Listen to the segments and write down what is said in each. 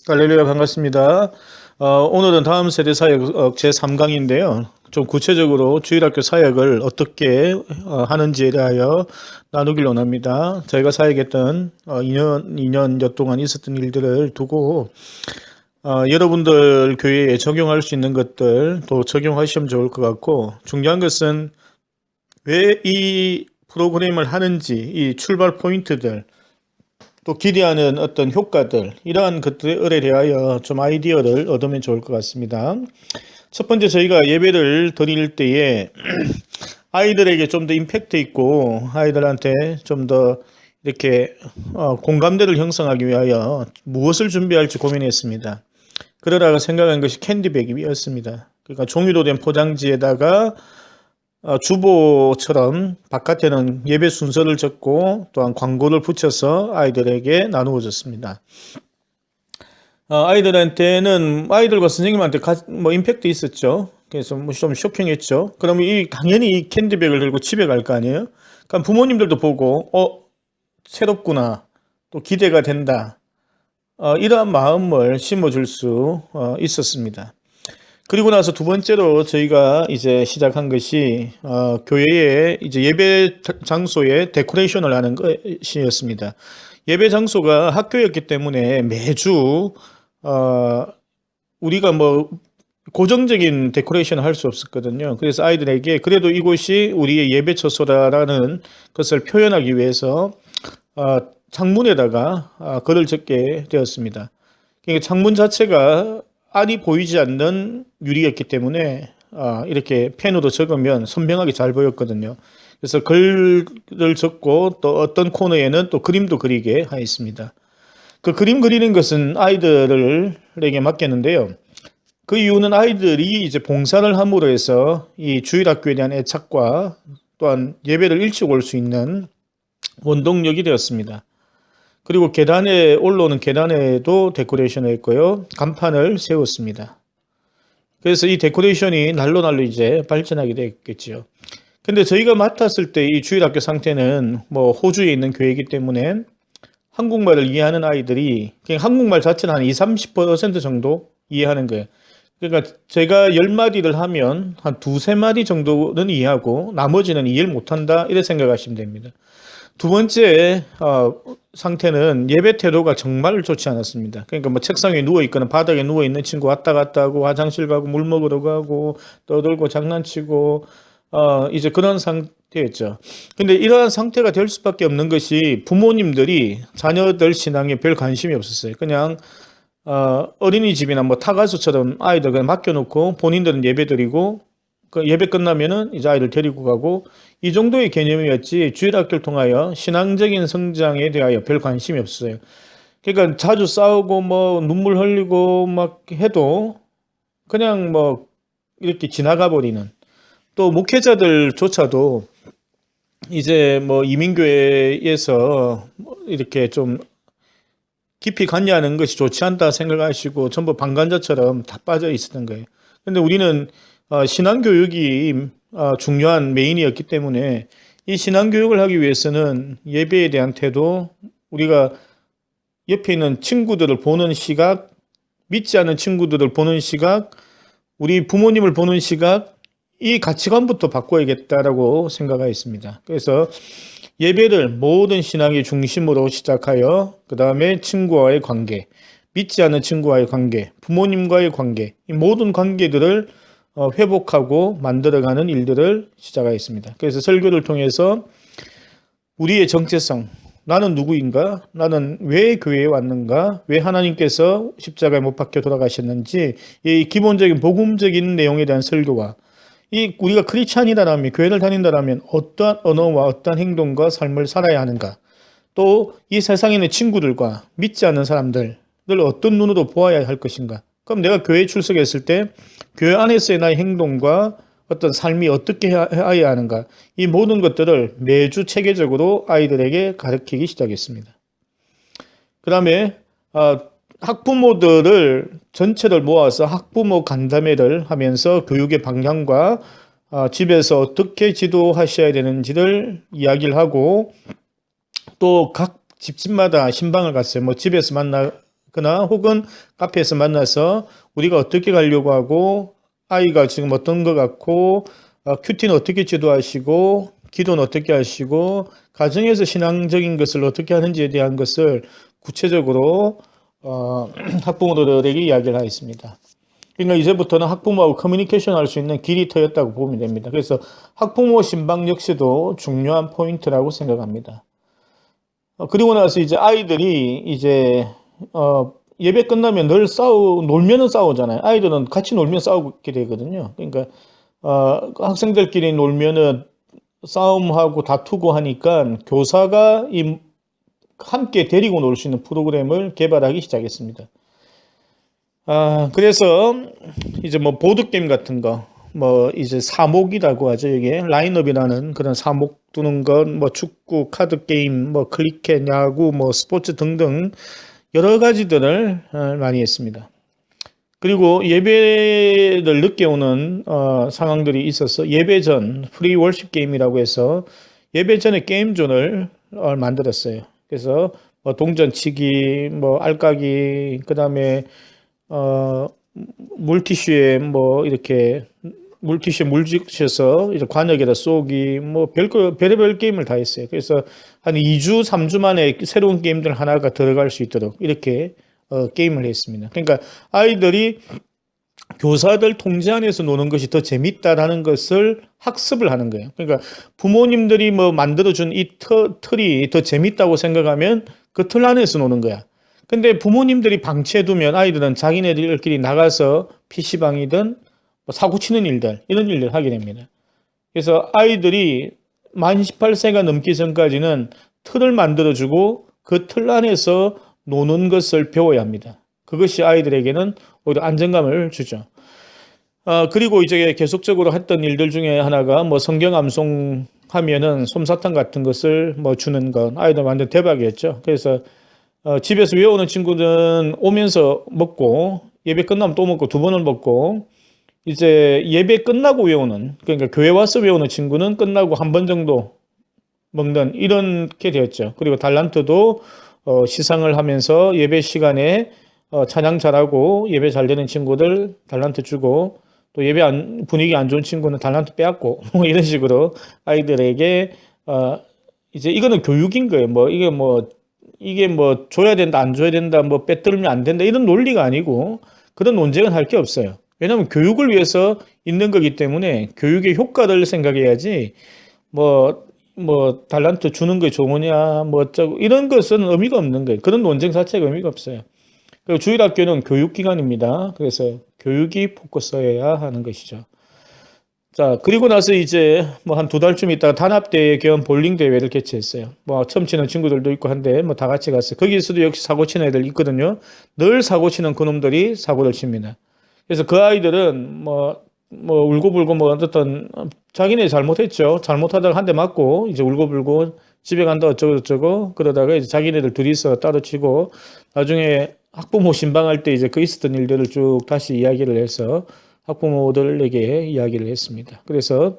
할렐루야 반갑습니다. 오늘은 다음 세대 사역 제3강인데요. 좀 구체적으로 주일학교 사역을 어떻게 하는지에 대하여 나누길 원합니다. 저희가 사역했던 2년여 동안 있었던 일들을 두고 여러분들 교회에 적용할 수 있는 것들도 적용하시면 좋을 것 같고, 중요한 것은 왜 이 프로그램을 하는지, 이 출발 포인트들, 또 기대하는 어떤 효과들, 이러한 것들에 대하여 좀 아이디어를 얻으면 좋을 것 같습니다. 첫 번째, 저희가 예배를 드릴 때에 아이들에게 좀 더 임팩트 있고 아이들한테 좀 더 이렇게 공감대를 형성하기 위하여 무엇을 준비할지 고민했습니다. 그러다가 생각한 것이 캔디백이었습니다. 그러니까 종이로 된 포장지에다가 주보처럼 바깥에는 예배 순서를 적고 또한 광고를 붙여서 아이들에게 나누어 줬습니다. 아이들한테는 아이들과 선생님한테 임팩트 있었죠. 그래서 좀 쇼킹했죠. 그러면 당연히 이 캔디백을 들고 집에 갈 거 아니에요. 그러니까 부모님들도 보고 새롭구나, 또 기대가 된다, 이러한 마음을 심어줄 수 있었습니다. 그리고 나서 두 번째로 저희가 이제 시작한 것이 교회에 이제 예배 장소에 데코레이션을 하는 것이었습니다. 예배 장소가 학교였기 때문에 매주 우리가 고정적인 데코레이션을 할 수 없었거든요. 그래서 아이들에게 그래도 이곳이 우리의 예배 처소다라는 것을 표현하기 위해서 창문에다가 글을 적게 되었습니다. 그러니까 창문 자체가 안이 보이지 않는 유리였기 때문에 이렇게 펜으로 적으면 선명하게 잘 보였거든요. 그래서 글을 적고 또 어떤 코너에는 또 그림도 그리게 하였습니다. 그 그림 그리는 것은 아이들에게 맡겼는데요. 그 이유는 아이들이 이제 봉사를 함으로 해서 이 주일학교에 대한 애착과 또한 예배를 일찍 올 수 있는 원동력이 되었습니다. 그리고 계단에 올라오는 계단에도 데코레이션을 했고요. 간판을 세웠습니다. 그래서 이 데코레이션이 날로 이제 발전하게 됐겠죠. 근데 저희가 맡았을 때 이 주일학교 상태는 호주에 있는 교회이기 때문에 한국말을 이해하는 아이들이 그냥 한국말 자체는 한 20-30% 정도 이해하는 거예요. 그러니까 제가 10마디를 하면 한 2-3마디 정도는 이해하고 나머지는 이해를 못한다, 이렇게 생각하시면 됩니다. 두 번째 상태는 예배 태도가 정말 좋지 않았습니다. 그러니까 책상 위에 누워 있거나 바닥에 누워 있는 친구 왔다 갔다 하고 화장실 가고 물 먹으러 가고 떠들고 장난치고 이제 그런 상태였죠. 근데 이러한 상태가 될 수밖에 없는 것이 부모님들이 자녀들 신앙에 별 관심이 없었어요. 그냥 어린이집이나 타가수처럼 아이들 그냥 맡겨놓고 본인들은 예배 드리고 그 예배 끝나면은 이제 아이를 데리고 가고, 이 정도의 개념이었지 주일학교를 통하여 신앙적인 성장에 대하여 별 관심이 없어요. 그러니까 자주 싸우고 눈물 흘리고 막 해도 그냥 이렇게 지나가 버리는, 또 목회자들조차도 이제 이민교회에서 이렇게 좀 깊이 관여하는 것이 좋지 않다 생각하시고 전부 방관자처럼 다 빠져 있었던 거예요. 근데 우리는 신앙교육이 중요한 메인이었기 때문에 이 신앙교육을 하기 위해서는 예배에 대한 태도, 우리가 옆에 있는 친구들을 보는 시각, 믿지 않는 친구들을 보는 시각, 우리 부모님을 보는 시각, 이 가치관부터 바꿔야겠다라고 생각하였습니다. 그래서 예배를 모든 신앙의 중심으로 시작하여 그 다음에 친구와의 관계, 믿지 않는 친구와의 관계, 부모님과의 관계, 이 모든 관계들을 회복하고 만들어가는 일들을 시작하였습니다. 그래서 설교를 통해서 우리의 정체성, 나는 누구인가? 나는 왜 교회에 왔는가? 왜 하나님께서 십자가에 못 박혀 돌아가셨는지, 이 기본적인 복음적인 내용에 대한 설교와 우리가 크리스찬이다라면, 교회를 다닌다라면 어떠한 언어와 어떠한 행동과 삶을 살아야 하는가? 또 이 세상에 있는 친구들과 믿지 않는 사람들을 어떤 눈으로 보아야 할 것인가? 그럼 내가 교회에 출석했을 때 교회 안에서의 나의 행동과 어떤 삶이 어떻게 해야 하는가, 이 모든 것들을 매주 체계적으로 아이들에게 가르치기 시작했습니다. 그 다음에 학부모들을 전체를 모아서 학부모 간담회를 하면서 교육의 방향과 집에서 어떻게 지도하셔야 되는지를 이야기를 하고, 또 각 집집마다 신방을 갔어요. 집에서 만나 그나 혹은 카페에서 만나서 우리가 어떻게 가려고 하고 아이가 지금 어떤 것 같고 큐티는 어떻게 지도하시고 기도는 어떻게 하시고 가정에서 신앙적인 것을 어떻게 하는지에 대한 것을 구체적으로 학부모들에게 이야기를 하였습니다. 그러니까 이제부터는 학부모하고 커뮤니케이션 할 수 있는 길이 트였다고 보면 됩니다. 그래서 학부모 신방 역시도 중요한 포인트라고 생각합니다. 그리고 나서 이제 아이들이 이제 예배 끝나면 늘 놀면은 싸우잖아요. 아이들은 같이 놀면 싸우게 되거든요. 그러니까 학생들끼리 놀면은 싸움하고 다투고 하니까 교사가 함께 데리고 놀 수 있는 프로그램을 개발하기 시작했습니다. 그래서 이제 뭐 보드게임 같은 거, 뭐 이제 사목이라고 하죠. 이게 라인업이라는 그런 사목 두는 것, 뭐 축구, 카드 게임, 뭐 클리켓, 야구, 뭐 스포츠 등등 여러 가지들을 많이 했습니다. 그리고 예배를 늦게 오는 상황들이 있어서 예배 전 프리 월십 게임이라고 해서 예배 전에 게임존을 만들었어요. 그래서 뭐 동전치기, 뭐 알까기, 그다음에 물티슈에 뭐 이렇게 물티슈에 물 짓셔서 이제 관역에다 쏘기, 뭐 별의별 게임을 다 했어요. 그래서 한 2주, 3주 만에 새로운 게임들 하나가 들어갈 수 있도록 이렇게 게임을 했습니다. 그러니까 아이들이 교사들 통제 안에서 노는 것이 더 재밌다라는 것을 학습을 하는 거예요. 그러니까 부모님들이 뭐 만들어준 이 틀이 더 재밌다고 생각하면 그 틀 안에서 노는 거야. 근데 부모님들이 방치해두면 아이들은 자기네들끼리 나가서 PC방이든 뭐 사고 치는 일들, 이런 일들 하게 됩니다. 그래서 아이들이 만 18세가 넘기 전까지는 틀을 만들어주고 그 틀 안에서 노는 것을 배워야 합니다. 그것이 아이들에게는 오히려 안정감을 주죠. 그리고 이제 계속적으로 했던 일들 중에 하나가 뭐 성경 암송 하면은 솜사탕 같은 것을 뭐 주는 건 아이들 완전 대박이었죠. 그래서 집에서 외우는 친구들은 오면서 먹고 예배 끝나면 또 먹고 두 번을 먹고 이제 예배 끝나고 외우는 그러니까 교회 와서 외우는 친구는 끝나고 한 번 정도 먹는 이렇게 되었죠. 그리고 달란트도 시상을 하면서 예배 시간에 찬양 잘하고 예배 잘 되는 친구들 달란트 주고 또 예배 분위기 안 좋은 친구는 달란트 빼앗고 뭐 이런 식으로 아이들에게 이제 이거는 교육인 거예요. 뭐 이게 뭐 줘야 된다 안 줘야 된다 뭐 빼뜨리면 안 된다 이런 논리가 아니고 그런 논쟁은 할 게 없어요. 왜냐하면 교육을 위해서 있는 거기 때문에 교육의 효과를 생각해야지 뭐 달란트 주는 게 좋으냐 뭐 어쩌고 이런 것은 의미가 없는 거예요. 그런 논쟁 자체가 의미가 없어요. 그리고 주일학교는 교육기관입니다. 그래서 교육이 포커스여야 하는 것이죠. 자, 그리고 나서 이제 뭐 한 2달쯤 있다가 단합대회 겸 볼링 대회를 개최했어요. 뭐 처음 치는 친구들도 있고 한데 뭐 다 같이 갔어요. 거기서도 역시 사고 치는 애들 있거든요. 늘 사고 치는 그놈들이 사고를 칩니다. 그래서 그 아이들은 뭐 울고불고 뭐 어떤 자기네 잘못했죠. 잘못하다가 한 대 맞고 이제 울고불고 집에 간다 어쩌고 그러다가 이제 자기네들 둘이서 따로 치고 나중에 학부모 신방할 때 이제 그 있었던 일들을 쭉 다시 이야기를 해서 학부모들에게 이야기를 했습니다. 그래서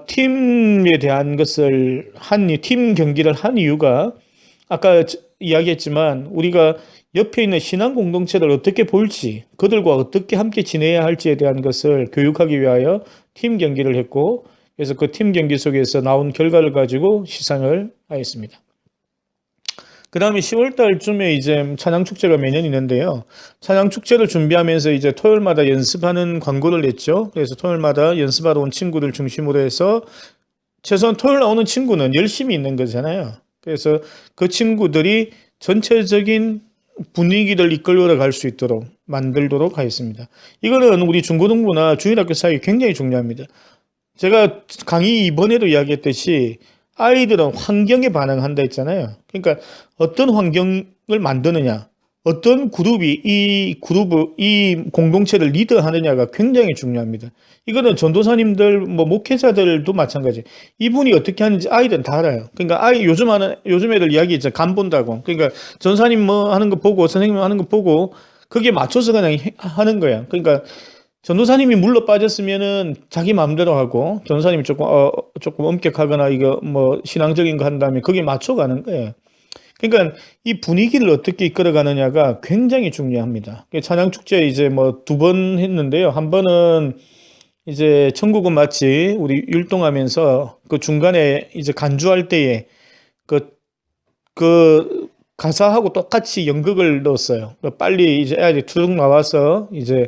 팀에 대한 것을 팀 경기를 한 이유가 아까 이야기했지만 우리가 옆에 있는 신앙 공동체를 어떻게 볼지 그들과 어떻게 함께 지내야 할지에 대한 것을 교육하기 위하여 팀 경기를 했고 그래서 그 팀 경기 속에서 나온 결과를 가지고 시상을 하였습니다. 그 다음에 10월 달쯤에 이제 찬양축제가 매년 있는데요. 찬양축제를 준비하면서 이제 토요일마다 연습하는 광고를 냈죠. 그래서 토요일마다 연습하러 온 친구들 중심으로 해서 최소한 토요일 나오는 친구는 열심히 있는 거잖아요. 그래서 그 친구들이 전체적인 분위기를 이끌어 갈 수 있도록 만들도록 하였습니다. 이거는 우리 중고등부나 주일학교 사이에 굉장히 중요합니다. 제가 강의 이번에도 이야기했듯이 아이들은 환경에 반응한다 했잖아요. 그러니까 어떤 환경을 만드느냐, 어떤 그룹이 이 공동체를 리드하느냐가 굉장히 중요합니다. 이거는 전도사님들, 뭐 목회자들도 마찬가지. 이분이 어떻게 하는지 아이들은 다 알아요. 그러니까 요즘 애들 이야기 있잖아요. 간 본다고. 그러니까 전사님 뭐 하는 거 보고 선생님 하는 거 보고 거기에 맞춰서 그냥 하는 거야. 그러니까 전도사님이 물러 빠졌으면은 자기 마음대로 하고 전도사님이 조금 엄격하거나 이거 뭐 신앙적인 거 한다면 거기에 맞춰가는 거예요. 그러니까 이 분위기를 어떻게 이끌어가느냐가 굉장히 중요합니다. 찬양축제 이제 뭐 두 번 했는데요. 한 번은 이제 천국은 마치 우리 율동하면서 그 중간에 이제 간주할 때에 그, 그 가사하고 똑같이 연극을 넣었어요. 빨리 이제 애들이 투둑 나와서 이제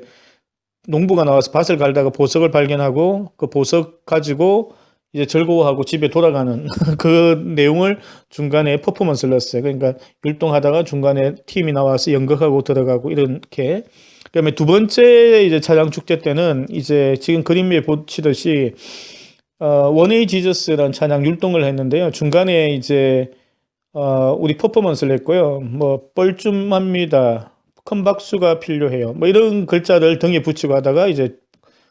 농부가 나와서 밭을 갈다가 보석을 발견하고 그 보석 가지고 이제 즐거워하고 집에 돌아가는 그 내용을 중간에 퍼포먼스를 넣었어요. 그러니까 율동하다가 중간에 팀이 나와서 연극하고 들어가고 이렇게. 그다음에 두 번째 이제 찬양축제 때는 이제 지금 그림에 보시듯이 원웨이 지저스라는 찬양 율동을 했는데요. 중간에 이제 우리 퍼포먼스를 했고요. 뭐 뻘쭘합니다. 큰 박수가 필요해요. 뭐 이런 글자를 등에 붙이고 하다가 이제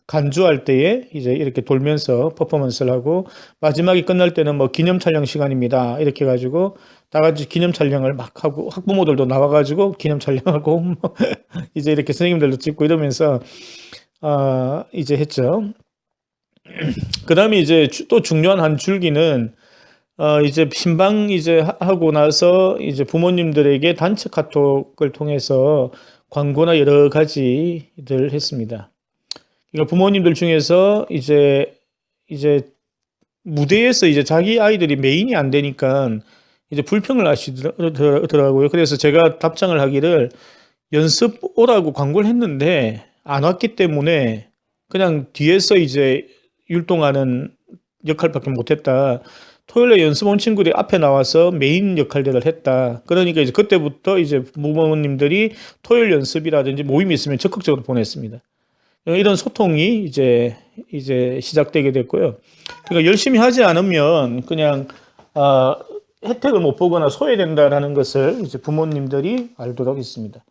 간주할 때에 이제 이렇게 돌면서 퍼포먼스를 하고 마지막에 끝날 때는 뭐 기념 촬영 시간입니다. 이렇게 해가지고 다 같이 기념 촬영을 막 하고 학부모들도 나와가지고 기념 촬영하고 뭐 이제 이렇게 선생님들도 찍고 이러면서 이제 했죠. 그 다음에 이제 또 중요한 한 줄기는 이제 신방 이제 하고 나서 이제 부모님들에게 단체 카톡을 통해서 광고나 여러 가지들 했습니다. 그러니까 부모님들 중에서 이제 무대에서 이제 자기 아이들이 메인이 안 되니까 이제 불평을 하시더라고요. 그래서 제가 답장을 하기를 연습 오라고 광고를 했는데 안 왔기 때문에 그냥 뒤에서 이제 율동하는 역할밖에 못했다. 토요일에 연습 온 친구들이 앞에 나와서 메인 역할들을 했다. 그러니까 이제 그때부터 이제 부모님들이 토요일 연습이라든지 모임이 있으면 적극적으로 보냈습니다. 이런 소통이 이제 시작되게 됐고요. 그러니까 열심히 하지 않으면 그냥 혜택을 못 보거나 소외된다라는 것을 이제 부모님들이 알도록 했습니다.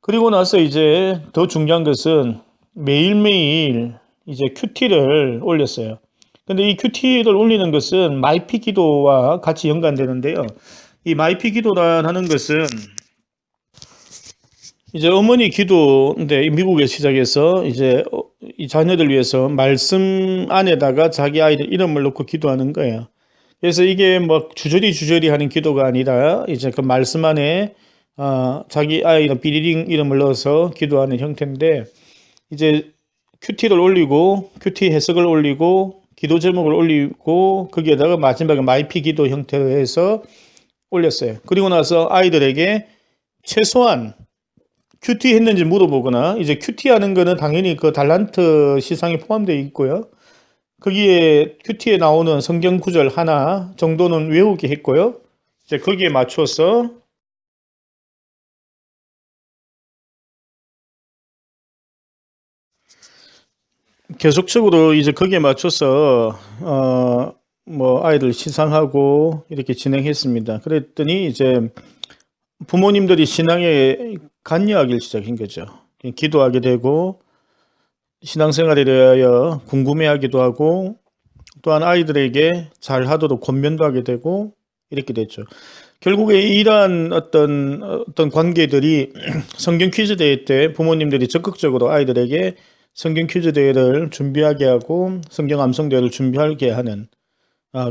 그리고 나서 이제 더 중요한 것은 매일매일 이제 큐티를 올렸어요. 근데 이 큐티를 올리는 것은 마이피 기도와 같이 연관되는데요. 이 마이피 기도라는 것은 이제 어머니 기도인데 미국에 시작해서 이제 이 자녀들 위해서 말씀 안에다가 자기 아이들 이름을 넣고 기도하는 거예요. 그래서 이게 뭐 주저리 하는 기도가 아니라 이제 그 말씀 안에 자기 아이는 비리링 이름을 넣어서 기도하는 형태인데 이제 큐티를 올리고 큐티 해석을 올리고 기도 제목을 올리고 거기에다가 마지막에 마이피 기도 형태로 해서 올렸어요. 그리고 나서 아이들에게 최소한 큐티 했는지 물어보거나 이제 큐티 하는 거는 당연히 그 달란트 시상에 포함되어 있고요. 거기에 큐티에 나오는 성경 구절 하나 정도는 외우게 했고요. 이제 거기에 맞춰서 계속적으로 이제 거기에 맞춰서 뭐 아이들 시상하고 이렇게 진행했습니다. 그랬더니 이제 부모님들이 신앙에 관여하기 시작한 거죠. 기도하게 되고 신앙생활에 대하여 궁금해하기도 하고 또한 아이들에게 잘하도록 권면도 하게 되고 이렇게 됐죠. 결국에 이러한 어떤 관계들이 성경 퀴즈 대회 때 부모님들이 적극적으로 아이들에게 성경 퀴즈 대회를 준비하게 하고 성경 암송 대회를 준비하게 하는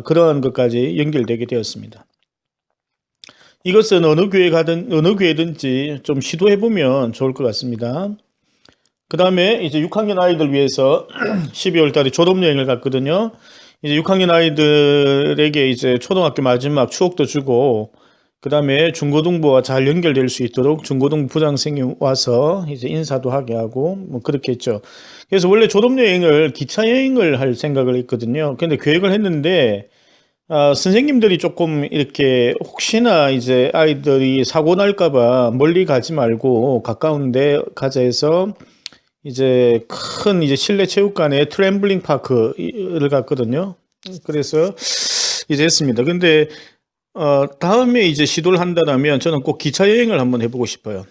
그러한 것까지 연결되게 되었습니다. 이것은 어느 교회 가든 어느 교회든지 좀 시도해 보면 좋을 것 같습니다. 그 다음에 이제 6학년 아이들 위해서 12월 달에 졸업여행을 갔거든요. 이제 6학년 아이들에게 이제 초등학교 마지막 추억도 주고, 그 다음에 중고등부와 잘 연결될 수 있도록 중고등부 부장선생님 와서 이제 인사도 하게 하고, 뭐 그렇게 했죠. 그래서 원래 졸업여행을 기차여행을 할 생각을 했거든요. 근데 계획을 했는데, 선생님들이 조금 이렇게 혹시나 이제 아이들이 사고 날까봐 멀리 가지 말고 가까운데 가자 해서 이제 큰 이제 실내 체육관에 트램블링 파크를 갔거든요. 그래서 이제 했습니다. 근데 다음에 이제 시도를 한다면 저는 꼭 기차 여행을 한번 해보고 싶어요.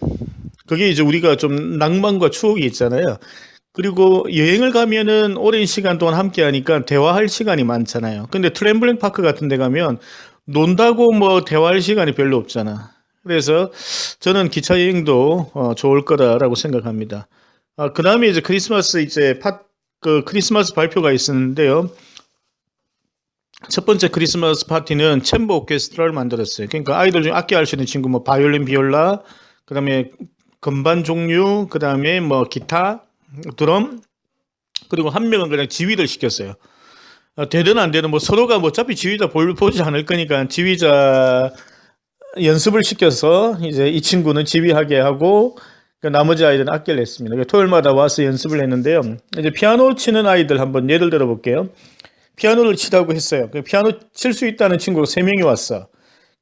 그게 이제 우리가 좀 낭만과 추억이 있잖아요. 그리고 여행을 가면은 오랜 시간 동안 함께 하니까 대화할 시간이 많잖아요. 근데 트램블링 파크 같은 데 가면 논다고 뭐 대화할 시간이 별로 없잖아. 그래서 저는 기차 여행도 좋을 거다라고 생각합니다. 그 다음에 이제 크리스마스 이제 크리스마스 발표가 있었는데요. 첫 번째 크리스마스 파티는 챔버 오케스트라를 만들었어요. 그러니까 아이들 중에 악기 할 수 있는 친구, 뭐 바이올린, 비올라, 그다음에 건반 종류, 그다음에 뭐 기타, 드럼, 그리고 한 명은 그냥 지휘를 시켰어요. 되든 안 되든 뭐 서로가 뭐 어차피 지휘자 보지 않을 거니까 지휘자 연습을 시켜서 이제 이 친구는 지휘하게 하고 그 나머지 아이들은 악기를 했습니다. 그러니까 토요일마다 와서 연습을 했는데요. 이제 피아노 치는 아이들 한번 예를 들어 볼게요. 피아노를 치라고 했어요. 그 피아노 칠 수 있다는 친구가 3명이 왔어.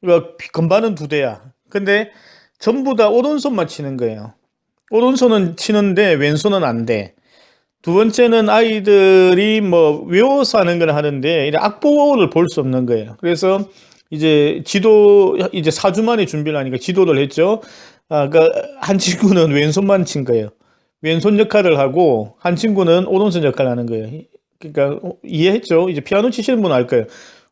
그러니까 건반은 2대야. 근데 전부 다 오른손만 치는 거예요. 오른손은 치는데 왼손은 안 돼. 두 번째는 아이들이 뭐 외워서 하는 걸 하는데 악보를 볼 수 없는 거예요. 그래서 이제 이제 4주 만에 준비를 하니까 지도를 했죠. 그러니까 한 친구는 왼손만 친 거예요. 왼손 역할을 하고 한 친구는 오른손 역할을 하는 거예요. 그러니까 이해했죠? 이제 피아노 치시는 분은 알 거예요.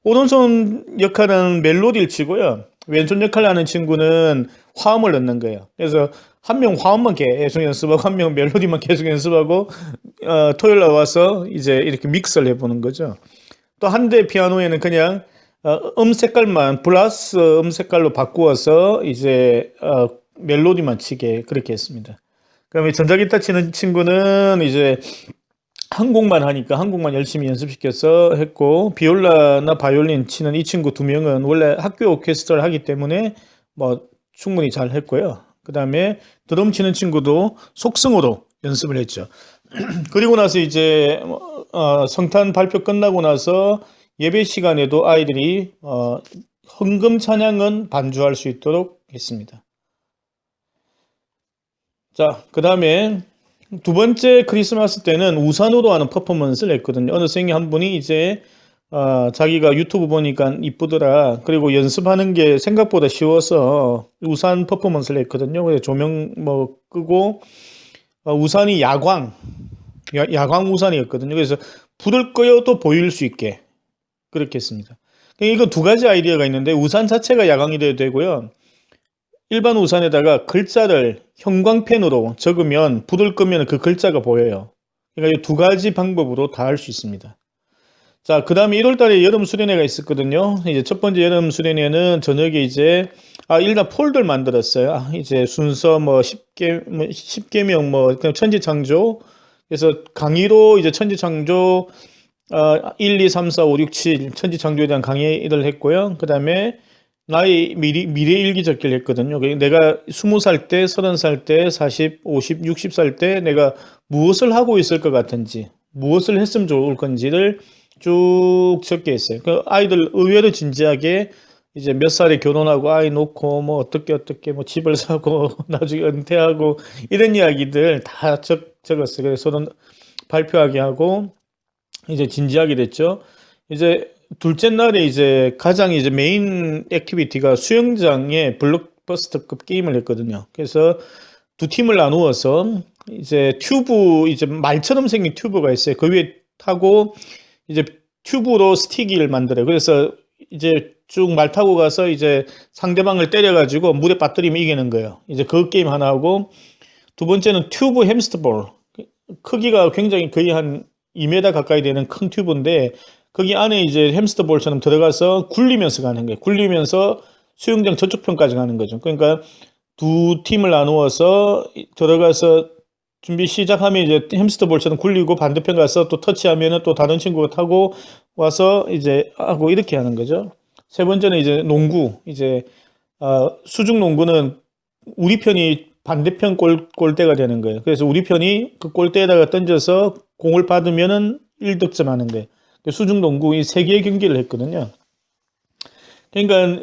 오른손 역할은 멜로디를 치고요. 왼손 역할을 하는 친구는 화음을 넣는 거예요. 그래서 한 명 화음만 계속 연습하고 한 명 멜로디만 계속 연습하고 토요일 날 와서 이제 이렇게 믹스를 해보는 거죠. 또 한 대 피아노에는 그냥 색깔만 플러스 색깔로 바꾸어서 이제 멜로디만 치게 그렇게 했습니다. 그다음에 전자기타 치는 친구는 이제 한 곡만 하니까 한 곡만 열심히 연습시켜서 했고 비올라나 바이올린 치는 이 친구 2명은 원래 학교 오케스트라를 하기 때문에 뭐 충분히 잘 했고요. 그다음에 드럼 치는 친구도 속성으로 연습을 했죠. 그리고 나서 이제 성탄 발표 끝나고 나서 예배 시간에도 아이들이 헌금 찬양은 반주할 수 있도록 했습니다. 자, 그 다음에 두 번째 크리스마스 때는 우산으로 하는 퍼포먼스를 했거든요. 어느 선생님 한 분이 이제 자기가 유튜브 보니까 이쁘더라. 그리고 연습하는 게 생각보다 쉬워서 우산 퍼포먼스를 했거든요. 그래서 조명 뭐 끄고 우산이 야광 우산이었거든요. 그래서 불을 꺼여도 보일 수 있게 그렇게 했습니다. 이거 2가지 아이디어가 있는데 우산 자체가 야광이 돼도 되고요. 일반 우산에다가 글자를 형광펜으로 적으면 불을 끄면 그 글자가 보여요. 그러니까 이 2가지 방법으로 다 할 수 있습니다. 자, 그 다음에 1월 달에 여름 수련회가 있었거든요. 이제 첫 번째 여름 수련회는 저녁에 이제 일단 폴더를 만들었어요. 이제 순서 뭐 10개명 뭐 천지창조. 그래서 강의로 이제 천지창조 1, 2, 3, 4, 5, 6, 7 천지창조에 대한 강의를 했고요. 그 다음에 나의 미래 일기 적기를 했거든요. 내가 20살 때, 30살 때, 40, 50, 60살 때 내가 무엇을 하고 있을 것 같은지, 무엇을 했으면 좋을 건지를 쭉 적게 했어요. 그 아이들 의외로 진지하게 이제 몇 살에 결혼하고 아이 놓고 뭐 어떻게 뭐 집을 사고 나중에 은퇴하고 이런 이야기들 다 적었어요. 그래서 저는 발표하게 하고 이제 진지하게 됐죠. 이제 둘째 날에 이제 가장 이제 메인 액티비티가 수영장에 블록버스터급 게임을 했거든요. 그래서 2팀을 나누어서 이제 이제 말처럼 생긴 튜브가 있어요. 그 위에 타고 이제 튜브로 스티기를 만들어요. 그래서 이제 쭉 말 타고 가서 이제 상대방을 때려가지고 물에 빠뜨리면 이기는 거예요. 이제 그 게임 하나 하고 두 번째는 튜브 햄스터볼. 크기가 굉장히 거의 한 2m 가까이 되는 큰 튜브인데 거기 안에 이제 햄스터볼처럼 들어가서 굴리면서 가는 거예요. 굴리면서 수영장 저쪽 편까지 가는 거죠. 그러니까 2팀을 나누어서 들어가서 준비 시작하면 이제 햄스터볼처럼 굴리고 반대편 가서 또 터치하면은 또 다른 친구가 타고 와서 이제 하고 이렇게 하는 거죠. 세 번째는 이제 농구. 이제 수중 농구는 우리 편이 반대편 골대가 되는 거예요. 그래서 우리 편이 그 골대에다가 던져서 공을 받으면은 1득점 하는 거예요. 수중 농구 이 3개의 경기를 했거든요. 그러니까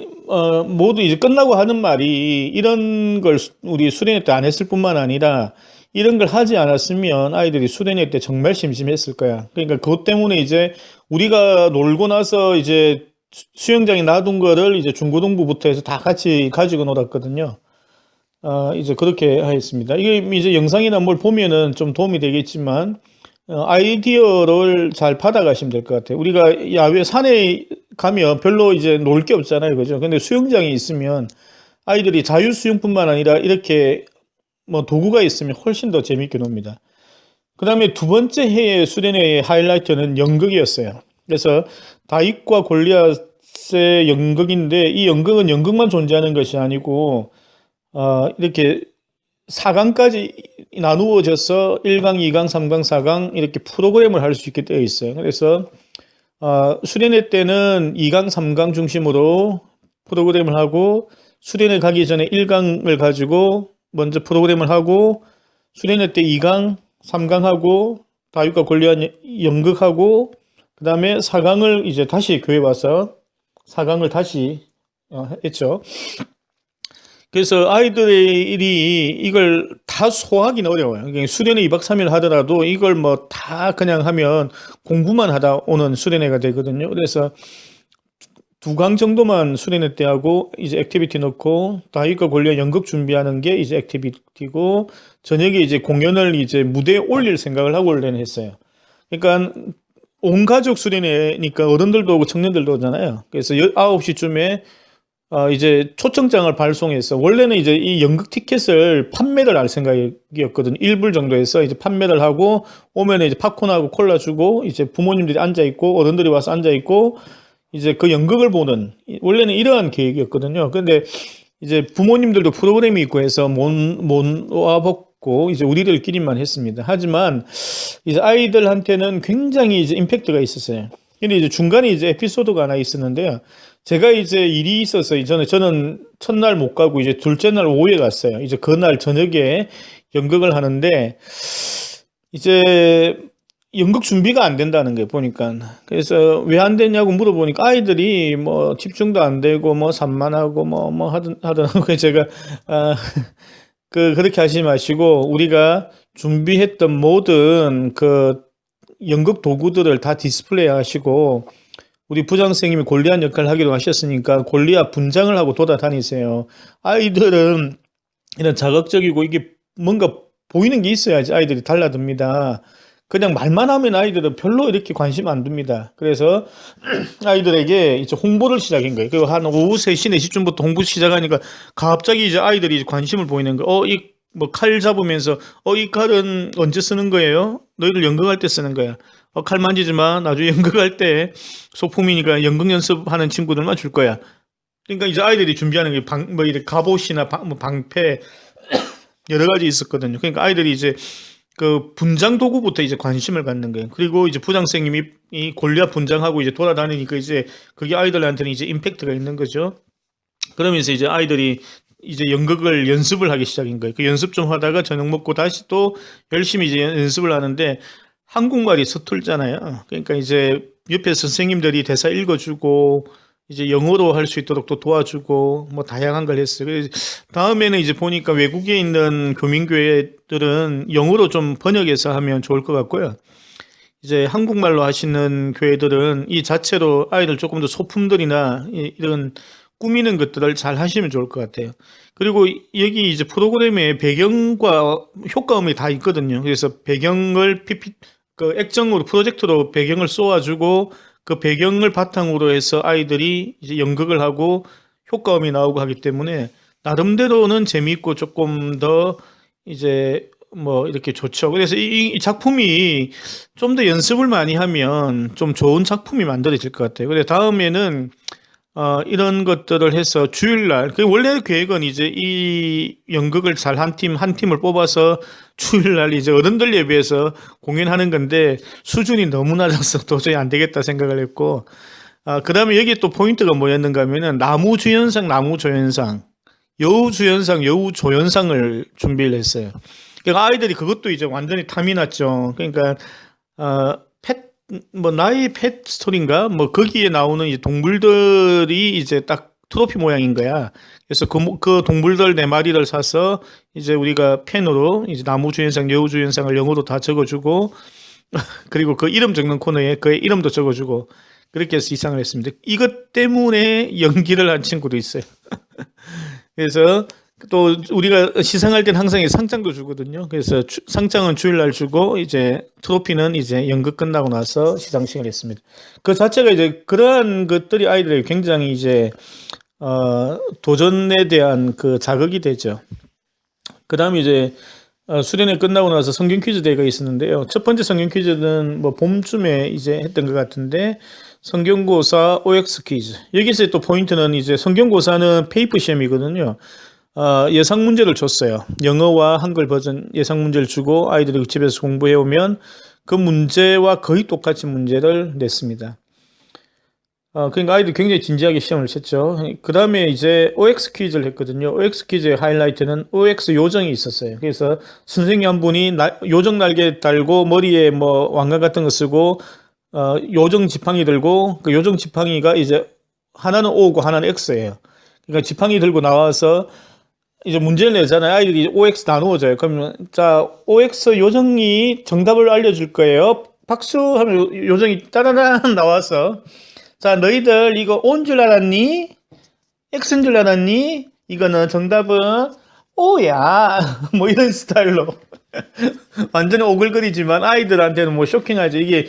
모두 이제 끝나고 하는 말이 이런 걸 우리 수련회 때 안 했을 뿐만 아니라 이런 걸 하지 않았으면 아이들이 수련회 때 정말 심심했을 거야. 그러니까 그것 때문에 이제 우리가 놀고 나서 이제 수영장에 놔둔 거를 이제 중고등부부터 해서 다 같이 가지고 놀았거든요. 이제 그렇게 하였습니다. 이게 이제 영상이나 뭘 보면은 좀 도움이 되겠지만 아이디어를 잘 받아가시면 될 것 같아요. 우리가 야외 산에 가면 별로 이제 놀 게 없잖아요. 그죠? 근데 수영장이 있으면 아이들이 자유수영뿐만 아니라 이렇게 뭐 도구가 있으면 훨씬 더 재밌게 놉니다. 그 다음에 두 번째 해의 수련회의 하이라이트는 연극이었어요. 그래서 다윗과 골리앗의 연극인데 이 연극은 연극만 존재하는 것이 아니고 이렇게 4강까지 나누어져서 1강, 2강, 3강, 4강 이렇게 프로그램을 할 수 있게 되어 있어요. 그래서 수련회 때는 2강, 3강 중심으로 프로그램을 하고 수련회 가기 전에 1강을 가지고 먼저 프로그램을 하고 수련회 때 2강, 3강 하고 다윗과 골리앗 연극하고 그 다음에 4강을 이제 다시 교회 와서 4강을 다시 했죠. 그래서 아이들이 이걸 다 소화하기는 어려워요. 그러니까 수련회 2박 3일 하더라도 이걸 뭐 다 그냥 하면 공부만 하다 오는 수련회가 되거든요. 그래서 2강 정도만 수련회 때 하고 이제 액티비티 넣고 다윗과 골리앗 연극 준비하는 게 이제 액티비티고 저녁에 이제 공연을 이제 무대에 올릴 생각을 하고 원래는 했어요. 그러니까 온 가족 수련회니까 어른들도 오고 청년들도 오잖아요. 그래서 9시쯤에 이제 초청장을 발송해서 원래는 이제 이 연극 티켓을 판매를 할 생각이었거든요. 1불 정도에서 이제 판매를 하고 오면 이제 팝콘하고 콜라 주고 이제 부모님들이 앉아 있고 어른들이 와서 앉아 있고 이제 그 연극을 보는 원래는 이러한 계획이었거든요. 근데 이제 부모님들도 프로그램이 있고 해서 못 와봤고 이제 우리들끼리만 했습니다. 하지만 이제 아이들한테는 굉장히 이제 임팩트가 있었어요. 근데 이제 중간에 이제 에피소드가 하나 있었는데요. 제가 이제 일이 있어서 저는 첫날 못 가고 이제 둘째 날 오후에 갔어요. 이제 그날 저녁에 연극을 하는데 이제 연극 준비가 안 된다는 거예요, 보니까. 그래서 왜 안 되냐고 물어보니까 아이들이 뭐 집중도 안 되고 뭐 산만하고 뭐 하더라고요. 제가 그렇게 하지 마시고 우리가 준비했던 모든 그 연극 도구들을 다 디스플레이 하시고 우리 부장 선생님이 골리앗 역할을 하기로 하셨으니까 골리앗 분장을 하고 돌아다니세요. 아이들은 이런 자극적이고 이게 뭔가 보이는 게 있어야지 아이들이 달라듭니다. 그냥 말만 하면 아이들은 별로 이렇게 관심 안 둡니다. 그래서 아이들에게 이제 홍보를 시작한 거예요. 그리고 한 오후 3시, 4시쯤부터 홍보 시작하니까 갑자기 이제 아이들이 이제 관심을 보이는 거예요. 이 뭐 칼 잡으면서 이 칼은 언제 쓰는 거예요? 너희들 연극할 때 쓰는 거야. 칼 만지지 마. 나중에 연극할 때 소품이니까 연극 연습하는 친구들만 줄 거야. 그러니까 이제 아이들이 준비하는 게 뭐 이렇게 갑옷이나 방패 여러 가지 있었거든요. 그러니까 아이들이 이제 그 분장 도구부터 이제 관심을 갖는 거예요. 그리고 이제 부장 선생님이 이 골리앗 분장하고 이제 돌아다니니까 이제 그게 아이들한테는 이제 임팩트가 있는 거죠. 그러면서 이제 아이들이 이제 연극을 연습을 하기 시작인 거예요. 그 연습 좀 하다가 저녁 먹고 다시 또 열심히 이제 연습을 하는데 한국말이 서툴잖아요. 그러니까 이제 옆에 선생님들이 대사 읽어주고 이제 영어로 할 수 있도록 또 도와주고 뭐 다양한 걸 했어요. 그래서 다음에는 이제 보니까 외국에 있는 교민교회들은 영어로 좀 번역해서 하면 좋을 것 같고요. 이제 한국말로 하시는 교회들은 이 자체로 아이들 조금 더 소품들이나 이런 꾸미는 것들을 잘 하시면 좋을 것 같아요. 그리고 여기 이제 프로그램에 배경과 효과음이 다 있거든요. 그래서 배경을 그 액정으로 프로젝터로 배경을 쏘아주고 그 배경을 바탕으로 해서 아이들이 이제 연극을 하고 효과음이 나오고 하기 때문에 나름대로는 재미있고 조금 더 이제 뭐 이렇게 좋죠. 그래서 이 작품이 좀 더 연습을 많이 하면 좀 좋은 작품이 만들어질 것 같아요. 그래서 다음에는 이런 것들을 해서 주일날, 원래 계획은 이제 이 연극을 잘 한 팀을 뽑아서 주일날 이제 어른들 예배에서 공연하는 건데 수준이 너무 낮아서 도저히 안 되겠다 생각을 했고, 그 다음에 여기에 또 포인트가 뭐였는가 하면은 나무 주연상, 여우 주연상, 여우 조연상을 준비를 했어요. 그러니까 아이들이 그것도 이제 완전히 탐이 났죠. 그러니까, 나의 펫 스토리인가? 뭐, 거기에 나오는 이제 동물들이 이제 딱 트로피 모양인 거야. 그래서 그 동물들 4마리를 사서 이제 우리가 펜으로 이제 나무 주연상, 여우 주연상을 영어로 다 적어주고, 그리고 그 이름 적는 코너에 그의 이름도 적어주고, 그렇게 해서 이상을 했습니다. 이것 때문에 연기를 한 친구도 있어요. 그래서 또 우리가 시상할 때는 항상 상장도 주거든요. 그래서 상장은 주일날 주고 이제 트로피는 이제 연극 끝나고 나서 시상식을 했습니다. 그 자체가 이제 그러한 것들이 아이들에게 굉장히 이제 도전에 대한 그 자극이 되죠. 그다음에 이제 수련회 끝나고 나서 성경 퀴즈 대회가 있었는데요. 첫 번째 성경 퀴즈는 뭐 봄쯤에 이제 했던 것 같은데 성경고사 OX 퀴즈. 여기서 또 포인트는 이제 성경고사는 페이퍼 시험이거든요. 예상 문제를 줬어요. 영어와 한글 버전 예상 문제를 주고 아이들이 집에서 공부해 오면 그 문제와 거의 똑같은 문제를 냈습니다. 그러니까 아이들이 굉장히 진지하게 시험을 쳤죠. 그 다음에 이제 OX 퀴즈를 했거든요. OX 퀴즈의 하이라이트는 OX 요정이 있었어요. 그래서 선생님 한 분이 요정 날개 달고 머리에 뭐 왕관 같은 거 쓰고 요정 지팡이 들고 그 요정 지팡이가 이제 하나는 O고 하나는 X예요. 그러니까 지팡이 들고 나와서 이제 문제를 내잖아요. 아이들이 OX 나누어져요. 그러면 자 OX 요정이 정답을 알려줄 거예요. 박수 하면 요정이 따다단 나와서 자 너희들 이거 O인 줄 알았니? X인 줄 알았니? 이거는 정답은 O야. 뭐 이런 스타일로 완전히 오글거리지만 아이들한테는 뭐 쇼킹하죠. 이게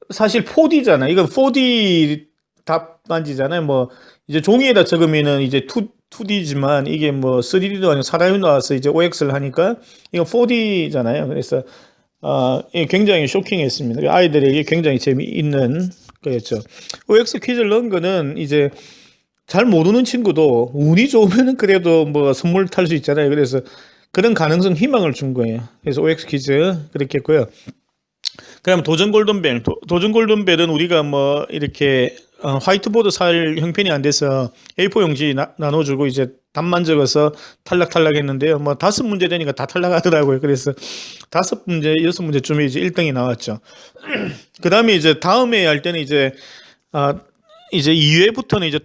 사실 4D잖아요. 이건 4D 답안지잖아요. 뭐 이제 종이에다 적으면은 이제 2D지만 이게 뭐 3D도 아니고 사람이 나와서 이제 OX를 하니까 이건 4D잖아요. 그래서 굉장히 쇼킹했습니다. 아이들에게 굉장히 재미있는 거였죠. OX 퀴즈를 넣은 거는 이제 잘 모르는 친구도 운이 좋으면은 그래도 뭐 선물 탈 수 있잖아요. 그래서 그런 가능성 희망을 준 거예요. 그래서 OX 퀴즈 그렇게 했고요. 그다음 도전 골든벨. 도전 골든벨은 우리가 뭐 이렇게 화이트보드 살 형편이 안 돼서 A4 용지 나눠주고 이제 답만 적어서 탈락했는데요. 뭐 5문제 되니까 다 탈락하더라고요. 그래서 5문제, 6문제쯤에 이제 1등이 나왔죠. 그 다음에 이제 다음에 할 때는 이제 2회부터는 이제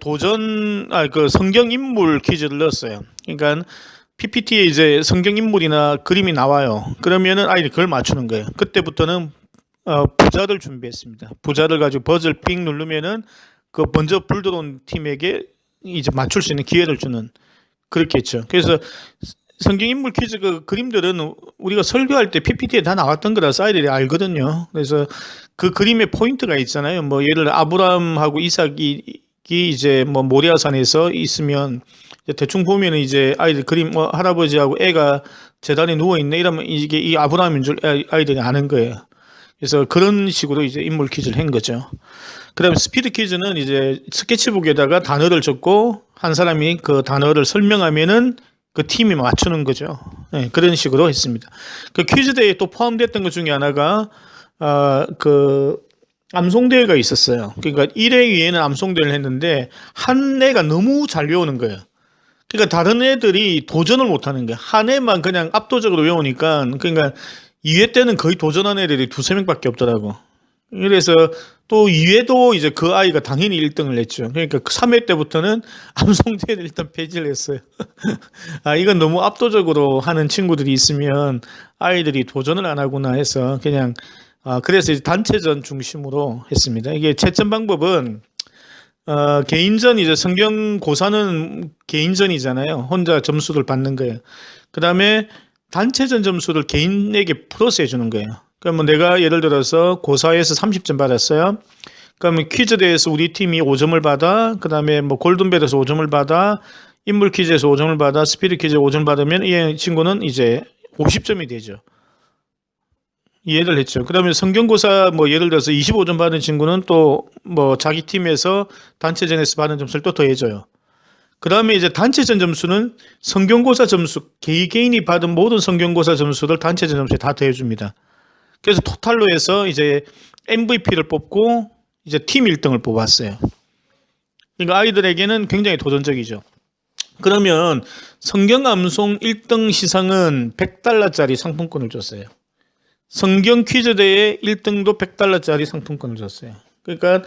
그 성경 인물 퀴즈를 넣었어요. 그러니까 PPT에 이제 성경 인물이나 그림이 나와요. 그러면은 아이들이 그걸 맞추는 거예요. 그때부터는 부자를 준비했습니다. 부자를 가지고 버즈를 핑 누르면은 그 먼저 불 들어온 팀에게 이제 맞출 수 있는 기회를 주는 그렇게 했죠. 그래서 성경 인물 퀴즈 그 그림들은 우리가 설교할 때 PPT에 다 나왔던 거라서 아이들이 알거든요. 그래서 그 그림에 포인트가 있잖아요. 뭐 예를 들어 아브라함하고 이삭이 이제 뭐 모리아산에서 있으면 대충 보면은 이제 아이들 그림 뭐 할아버지하고 애가 재단에 누워 있네 이러면 이게 이 아브라함인 줄 아이들이 아는 거예요. 그래서 그런 식으로 이제 인물 퀴즈를 한 거죠. 그다음에 스피드 퀴즈는 이제 스케치북에다가 단어를 적고 한 사람이 그 단어를 설명하면은 그 팀이 맞추는 거죠. 네, 그런 식으로 했습니다. 그 퀴즈 대회에 또 포함됐던 것 중에 하나가 그 암송대회가 있었어요. 그러니까 1회 위에는 암송대회를 했는데 한 애가 너무 잘 외우는 거예요. 그러니까 다른 애들이 도전을 못 하는 거예요. 한 애만 그냥 압도적으로 외우니까 그러니까 2회 때는 거의 도전한 애들이 2-3명밖에 없더라고. 그래서 또 2회도 이제 그 아이가 당연히 1등을 했죠. 그러니까 3회 때부터는 암송대회를 일단 폐지를 했어요. 이건 너무 압도적으로 하는 친구들이 있으면 아이들이 도전을 안 하구나 해서 그냥 그래서 이제 단체전 중심으로 했습니다. 이게 채점 방법은 개인전 이제 성경고사는 개인전이잖아요. 혼자 점수를 받는 거예요. 그 다음에 단체전 점수를 개인에게 플러스 해주는 거예요. 그러면 내가 예를 들어서 고사에서 30점 받았어요. 그러면 퀴즈 대회에서 우리 팀이 5점을 받아. 그 다음에 뭐 골든벨에서 5점을 받아. 인물 퀴즈에서 5점을 받아. 스피드 퀴즈에 5점 받으면 이 친구는 이제 50점이 되죠. 이해를 했죠. 그 다음에 성경고사 뭐 예를 들어서 25점 받은 친구는 또 뭐 자기 팀에서 단체전에서 받은 점수를 또 더해줘요. 그 다음에 이제 단체전 점수는 성경고사 점수, 개인이 받은 모든 성경고사 점수를 단체전 점수에 다 더해줍니다. 그래서 토탈로 해서 이제 MVP를 뽑고 이제 팀 1등을 뽑았어요. 그러니까 아이들에게는 굉장히 도전적이죠. 그러면 성경 암송 1등 시상은 $100짜리 상품권을 줬어요. 성경 퀴즈 대회 1등도 $100짜리 상품권을 줬어요. 그러니까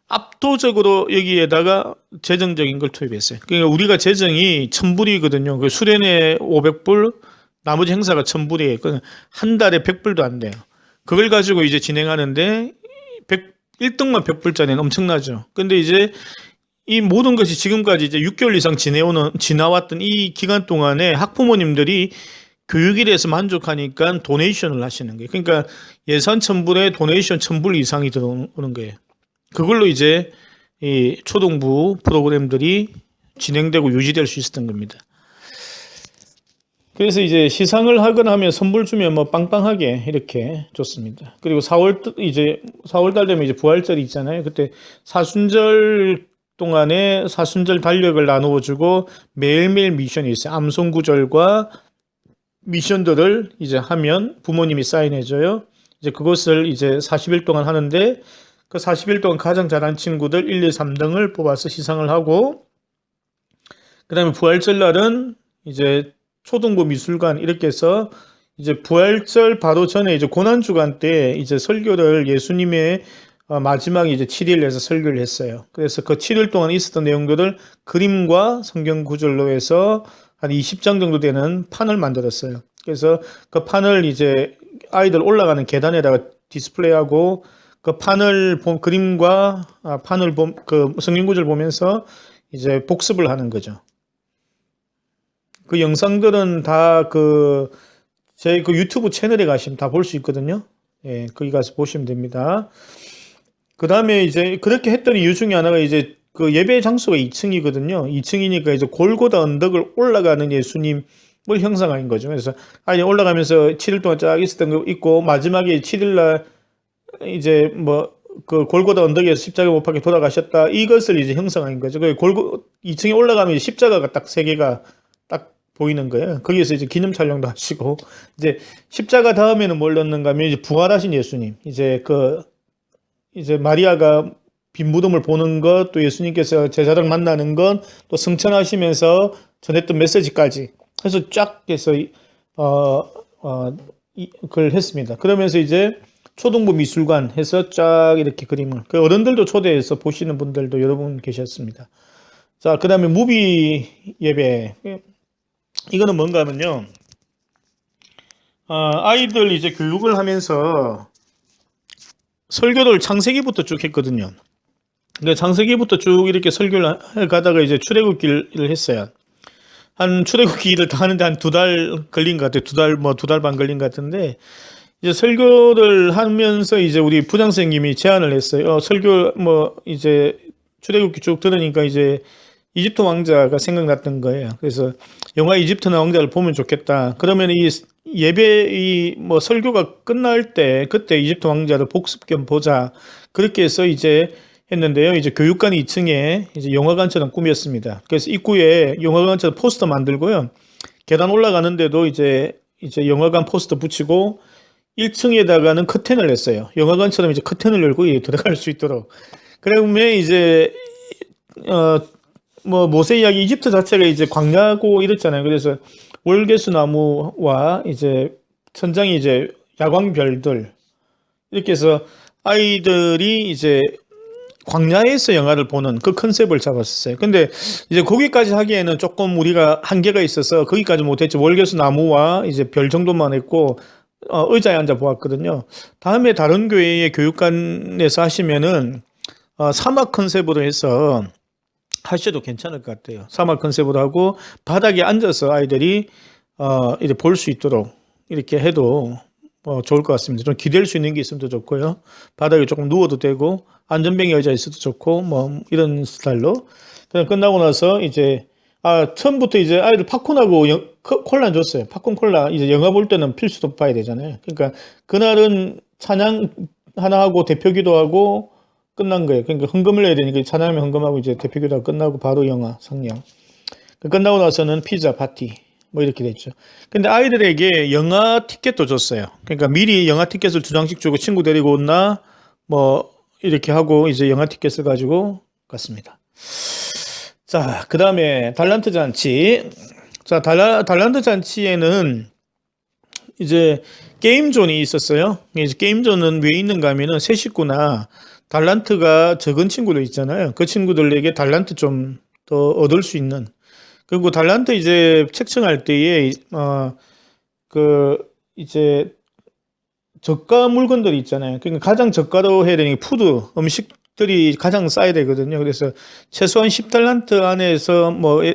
압도적으로 여기에다가 재정적인 걸 투입했어요. 그러니까 우리가 재정이 1,000불이거든요. 그 수련회 500불, 나머지 행사가 1,000불이에요. 한 달에 100불도 안 돼요. 그걸 가지고 이제 진행하는데 1등만 100불짜리는 엄청나죠. 근데 이제 이 모든 것이 지금까지 이제 6개월 이상 지나왔던 이 기간 동안에 학부모님들이 교육에 대해서 만족하니까 도네이션을 하시는 거예요. 그러니까 예산 1,000불에 도네이션 1,000불 이상이 들어오는 거예요. 그걸로 이제 이 초등부 프로그램들이 진행되고 유지될 수 있었던 겁니다. 그래서 이제 시상을 하거나 하면 선물 주면 뭐 빵빵하게 이렇게 줬습니다. 그리고 4월 달 되면 이제 부활절이 있잖아요. 그때 사순절 동안에 사순절 달력을 나누어 주고 매일매일 미션이 있어요. 암송 구절과 미션들을 이제 하면 부모님이 사인해 줘요. 이제 그것을 이제 40일 동안 하는데 그 40일 동안 가장 잘한 친구들 1, 2, 3등을 뽑아서 시상을 하고 그다음에 부활절 날은 이제 초등부 미술관 이렇게 해서 이제 부활절 바로 전에 이제 고난주간 때 이제 설교를 예수님의 마지막 이제 7일 에서 설교를 했어요. 그래서 그 7일 동안 있었던 내용들을 그림과 성경 구절로 해서 한 20장 정도 되는 판을 만들었어요. 그래서 그 판을 이제 아이들 올라가는 계단에다가 디스플레이하고 그 판을 그림과 판을 그 성경 구절 보면서 이제 복습을 하는 거죠. 그 영상들은 다 제 유튜브 채널에 가시면 다 볼 수 있거든요. 예, 거기 가서 보시면 됩니다. 그 다음에 이제 그렇게 했던 이유 중에 하나가 이제 그 예배 장소가 2층이거든요. 2층이니까 이제 골고다 언덕을 올라가는 예수님을 형상한 거죠. 그래서 아니 올라가면서 7일 동안 쫙 있었던 거 있고 마지막에 7일 날 이제 뭐 그 골고다 언덕에서 십자가 못 박혀 돌아가셨다. 이것을 이제 형상한 거죠. 그 2층에 올라가면 십자가가 딱 세 개가 딱 보이는 거예요. 거기에서 이제 기념 촬영도 하시고 이제 십자가 다음에는 뭘 넣는가 하면 이제 부활하신 예수님. 이제 마리아가 빈 무덤을 보는 것, 또 예수님께서 제자들 만나는 것, 또 승천하시면서 전했던 메시지까지 해서 쫙 해서 그걸 했습니다. 그러면서 이제 초등부 미술관 해서 쫙 이렇게 그림을 그 어른들도 초대해서 보시는 분들도 여러 분 계셨습니다. 자, 그 다음에 무비 예배. 이거는 뭔가 하면요. 아이들 이제 교육을 하면서 설교를 창세기부터 쭉 했거든요. 근데 창세기부터 쭉 이렇게 설교를 가다가 이제 출애굽기를 했어요. 한 출애굽기를 다 하는데 한 2달 걸린 것 같아요. 2달 반 걸린 것 같은데 이제 설교를 하면서 이제 우리 부장 선생님이 제안을 했어요. 설교 이제 출애굽기 쭉 들으니까 이제 이집트 왕자가 생각났던 거예요. 그래서 영화 이집트 왕자를 보면 좋겠다. 그러면 이 예배 설교가 끝날 때 그때 이집트 왕자를 복습 겸 보자. 그렇게 해서 이제 했는데요. 이제 교육관 2층에 이제 영화관처럼 꾸몄습니다. 그래서 입구에 영화관처럼 포스터 만들고요. 계단 올라가는데도 이제 영화관 포스터 붙이고 1층에다가는 커튼을 냈어요. 영화관처럼 이제 커튼을 열고 들어갈 수 있도록. 그러면 이제 모세 이야기 이집트 자체가 이제 광야고 이랬잖아요. 그래서 월계수 나무와 이제 천장이 이제 야광별들 이렇게 해서 아이들이 이제 광야에서 영화를 보는 그 컨셉을 잡았었어요. 근데 이제 거기까지 하기에는 조금 우리가 한계가 있어서 거기까지 못했죠. 월계수 나무와 이제 별 정도만 했고 의자에 앉아 보았거든요. 다음에 다른 교회의 교육관에서 하시면은 사막 컨셉으로 해서 하셔도 괜찮을 것 같아요. 사막 컨셉으로 하고 바닥에 앉아서 아이들이 이제 볼 수 있도록 이렇게 해도 좋을 것 같습니다. 좀 기댈 수 있는 게 있으면 더 좋고요. 바닥에 조금 누워도 되고 안전뱅이 의자 있어도 좋고 이런 스타일로. 그냥 끝나고 나서 이제 처음부터 이제 아이들 팝콘하고 콜라 줬어요. 팝콘 콜라 이제 영화 볼 때는 필수로 봐야 되잖아요. 그러니까 그날은 찬양 하나 하고 대표기도 하고 끝난 거예요. 그러니까 헌금을 해야 되니까 찬양하면 헌금하고 이제 대표기도 끝나고 바로 영화 상영. 끝나고 나서는 피자 파티 이렇게 됐죠. 근데 아이들에게 영화 티켓도 줬어요. 그러니까 미리 영화 티켓을 2장씩 주고 친구 데리고 온나 이렇게 하고 이제 영화 티켓을 가지고 갔습니다. 자, 그 다음에 달란트 잔치. 자, 달란트 잔치에는 이제 게임존이 있었어요. 이제 게임존은 왜 있는가 하면은 새 식구나 달란트가 적은 친구들 있잖아요. 그 친구들에게 달란트 좀 더 얻을 수 있는. 그리고 달란트 이제 책정할 때에 이제 저가 물건들이 있잖아요. 그러니까 가장 저가로 해야 되는 게 푸드, 음식들이 가장 싸야 되거든요. 그래서 최소한 10달란트 안에서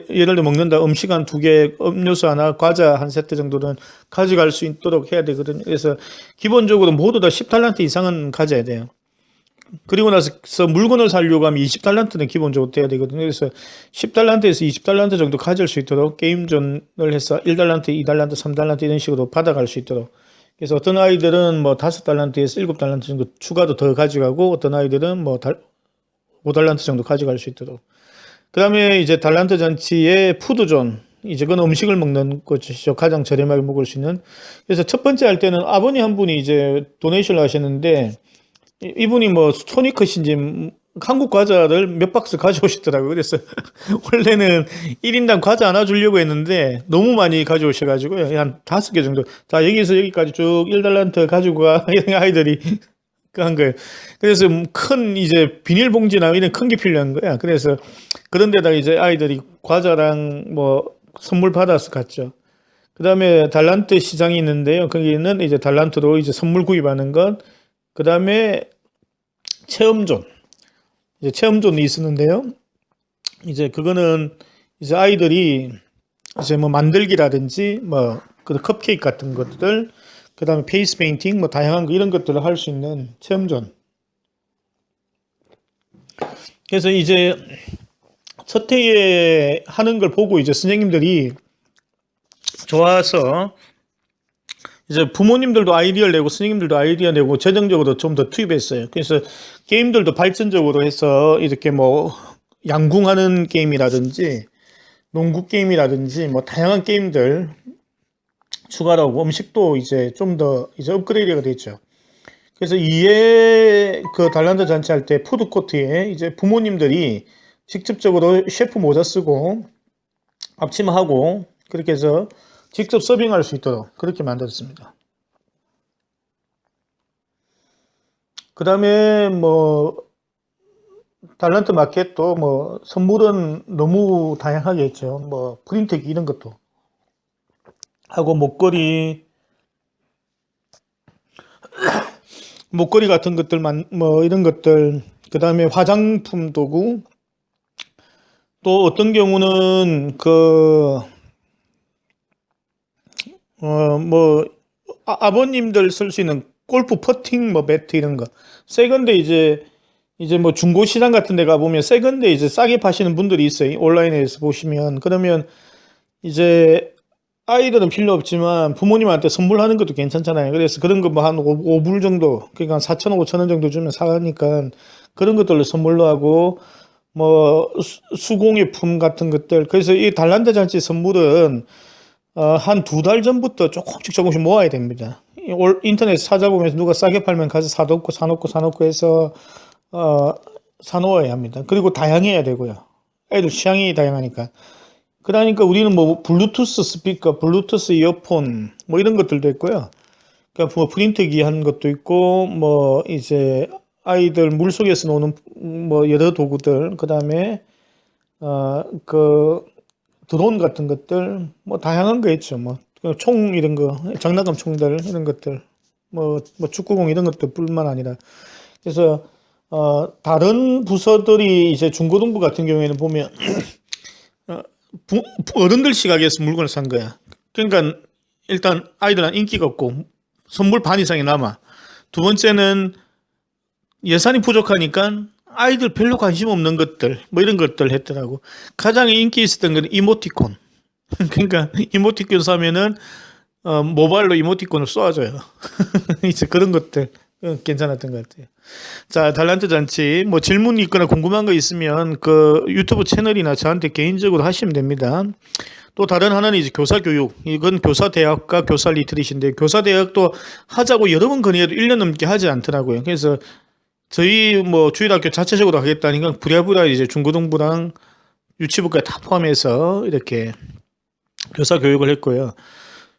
예를 들어 먹는다 음식 한 2개, 음료수 하나, 과자 한 세트 정도는 가져갈 수 있도록 해야 되거든요. 그래서 기본적으로 모두 다 10달란트 이상은 가져야 돼요. 그리고 나서 물건을 사려고 하면 20달란트는 기본적으로 돼야 되거든요. 그래서 10달란트에서 20달란트 정도 가질 수 있도록 게임존을 해서 1달란트, 2달란트, 3달란트 이런 식으로 받아갈 수 있도록. 그래서 어떤 아이들은 뭐 5달란트에서 7달란트 정도 추가도 더 가져가고 어떤 아이들은 뭐 5달란트 정도 가져갈 수 있도록. 그 다음에 이제 달란트 잔치의 푸드존. 이제 그건 음식을 먹는 것이죠. 가장 저렴하게 먹을 수 있는. 그래서 첫 번째 할 때는 아버님 한 분이 이제 도네이션을 하셨는데 이분이 뭐 손이 크신지 한국 과자를 몇 박스 가져오시더라고요. 그래서 원래는 1인당 과자 하나 주려고 했는데 너무 많이 가져오셔가지고요. 한 5개 정도. 자, 여기서 여기까지 쭉 1달란트 가지고 가. 이런 아이들이 한 거예요. 그래서 큰 이제 비닐봉지나 이런 큰 게 필요한 거야. 그래서 그런 데다가 이제 아이들이 과자랑 뭐 선물 받아서 갔죠. 그 다음에 달란트 시장이 있는데요. 거기는 이제 달란트로 이제 선물 구입하는 것. 그 다음에 체험존. 이제 체험존이 있었는데요. 이제 그거는 이제 아이들이 이제 뭐 만들기라든지 뭐 그 컵케이크 같은 것들, 그 다음에 페이스 페인팅, 뭐 다양한 거 이런 것들을 할 수 있는 체험존. 그래서 이제 첫 회에 하는 걸 보고 이제 선생님들이 좋아서 이제 부모님들도 아이디어를 내고 선생님들도 아이디어 내고 재정적으로 좀 더 투입했어요. 그래서 게임들도 발전적으로 해서 이렇게 뭐 양궁하는 게임이라든지 농구 게임이라든지 뭐 다양한 게임들 추가로 하고 음식도 이제 좀 더 이제 업그레이드가 됐죠. 그래서 이에 그 달란트 잔치할 때 푸드코트에 이제 부모님들이 직접적으로 셰프 모자 쓰고 앞치마하고 그렇게 해서 직접 서빙할 수 있도록 그렇게 만들었습니다. 그 다음에 뭐 달란트 마켓도 뭐 선물은 너무 다양하게 했죠. 뭐 프린트기 이런 것도 하고 목걸이 같은 것들만 뭐 이런 것들, 그 다음에 화장품 도구, 또 어떤 경우는 뭐 아버님들 쓸 수 있는 골프 퍼팅 뭐 배트 이런 거. 세컨데 이제 뭐 중고 시장 같은 데 가보면 세컨데 이제 싸게 파시는 분들이 있어요. 온라인에서 보시면. 그러면 이제 아이들은 필요 없지만 부모님한테 선물하는 것도 괜찮잖아요. 그래서 그런 거 뭐 한 5불 정도, 그러니까 4,000원, 5,000원 정도 주면 사가니까 그런 것들로 선물로 하고 뭐 수공예품 같은 것들. 그래서 이 달란트 잔치 선물은 한 2달 전부터 조금씩 모아야 됩니다. 인터넷 찾아보면서 누가 싸게 팔면 가서 사놓고 해서 사놓아야 합니다. 그리고 다양해야 되고요. 애들 취향이 다양하니까. 그러니까 우리는 뭐 블루투스 스피커, 블루투스 이어폰 뭐 이런 것들도 있고요. 그러니까 뭐 프린트기 한 것도 있고 뭐 이제 아이들 물속에서 노는 뭐 여러 도구들, 그다음에 그 드론 같은 것들 뭐 다양한 거 있죠. 뭐 총 이런 거, 장난감 총들 이런 것들, 뭐 축구공 이런 것들뿐만 아니라. 그래서 다른 부서들이 이제 중고등부 같은 경우에는 보면 어른들 시각에서 물건을 산 거야. 그러니까 일단 아이들은 인기가 없고 선물 반 이상이 남아. 두 번째는 예산이 부족하니까 아이들 별로 관심 없는 것들 뭐 이런 것들 했더라고. 가장 인기 있었던 건 이모티콘. 그러니까 이모티콘 사면은 모바일로 이모티콘을 쏘아줘요. 이제 그런 것들 괜찮았던 것 같아요. 자, 달란트 잔치 뭐 질문이 있거나 궁금한 거 있으면 그 유튜브 채널이나 저한테 개인적으로 하시면 됩니다. 또 다른 하나는 이제 교사 교육. 이건 교사 대학과 교사 리트릿인데 교사 대학도 하자고 여러 번 건의해도 1년 넘게 하지 않더라고요. 그래서 저희 뭐 주일학교 자체적으로 하겠다니까 부랴부랴 이제 중고등부랑 유치부까지 다 포함해서 이렇게 교사 교육을 했고요.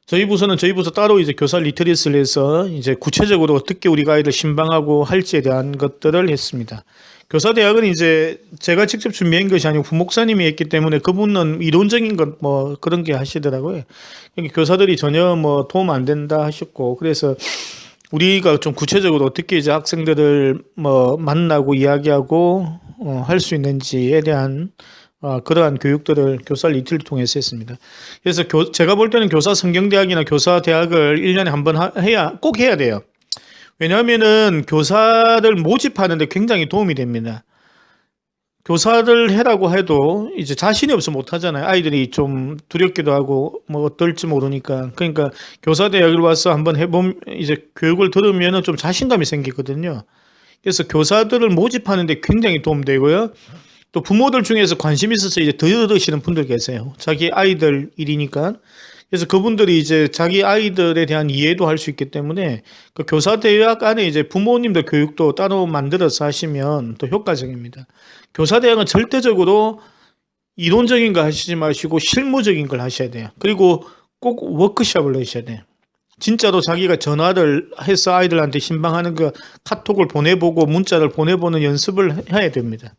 저희 부서는 저희 부서 따로 이제 교사 리트릿을 해서 이제 구체적으로 어떻게 우리가 아이를 신방하고 할지에 대한 것들을 했습니다. 교사 대학은 이제 제가 직접 준비한 것이 아니고 부목사님이 했기 때문에 그분은 이론적인 것 뭐 그런 게 하시더라고요. 그러니까 교사들이 전혀 뭐 도움 안 된다 하셨고, 그래서 우리가 좀 구체적으로 어떻게 이제 학생들을 뭐 만나고 이야기하고 할 수 있는지에 대한 그러한 교육들을 교사 리트를 통해서 했습니다. 그래서 제가 볼 때는 교사 성경대학이나 교사 대학을 1년에 한 번 꼭 해야 돼요. 왜냐하면은 교사들 모집하는데 굉장히 도움이 됩니다. 교사를 해라고 해도 이제 자신이 없으면 못하잖아요. 아이들이 좀 두렵기도 하고 뭐 어떨지 모르니까. 그러니까 교사 대학을 와서 한번 해봄 이제 교육을 들으면은 좀 자신감이 생기거든요. 그래서 교사들을 모집하는데 굉장히 도움되고요. 또 부모들 중에서 관심 있어서 이제 들으시는 분들 계세요. 자기 아이들 일이니까. 그래서 그분들이 이제 자기 아이들에 대한 이해도 할 수 있기 때문에 그 교사 대학 안에 이제 부모님들 교육도 따로 만들어서 하시면 더 효과적입니다. 교사 대학은 절대적으로 이론적인 거 하시지 마시고 실무적인 걸 하셔야 돼요. 그리고 꼭 워크숍을 넣으셔야 돼요. 진짜로 자기가 전화를 해서 아이들한테 신방하는 그 카톡을 보내보고 문자를 보내보는 연습을 해야 됩니다.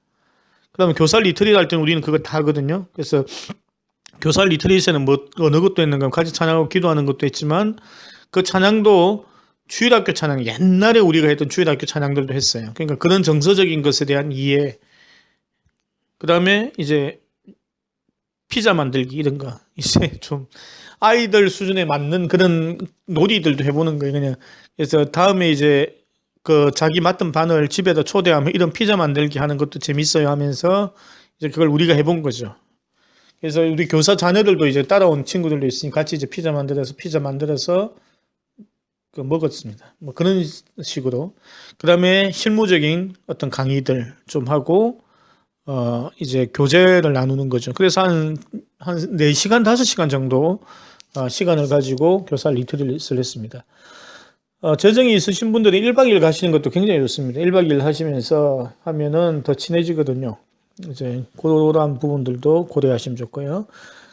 그다음에 교사 리트릿 할 때는 우리는 그걸 다 하거든요. 그래서 교사 리트릿에는 뭐 어느 것도 있는 건 같이 찬양하고 기도하는 것도 있지만 그 찬양도 주일학교 찬양 옛날에 우리가 했던 주일학교 찬양들도 했어요. 그러니까 그런 정서적인 것에 대한 이해. 그다음에 이제 피자 만들기 이런 거 이제 좀 아이들 수준에 맞는 그런 놀이들도 해보는 거예요. 그냥 그래서 다음에 이제 그 자기 맡은 반을 집에다 초대하면 이런 피자 만들기 하는 것도 재밌어요 하면서 이제 그걸 우리가 해본 거죠. 그래서 우리 교사 자녀들도 이제 따라온 친구들도 있으니 같이 이제 피자 만들어서 그 먹었습니다. 뭐 그런 식으로. 그다음에 실무적인 어떤 강의들 좀 하고 이제 교재를 나누는 거죠. 그래서 한 4시간, 5시간 정도 시간을 가지고 교사 리트릿을 했습니다. 재정이 있으신 분들이 1박 2일 가시는 것도 굉장히 좋습니다. 1박 2일 하시면서 하면은 더 친해지거든요. 이제 그런 부분들도 고려하시면 좋고요.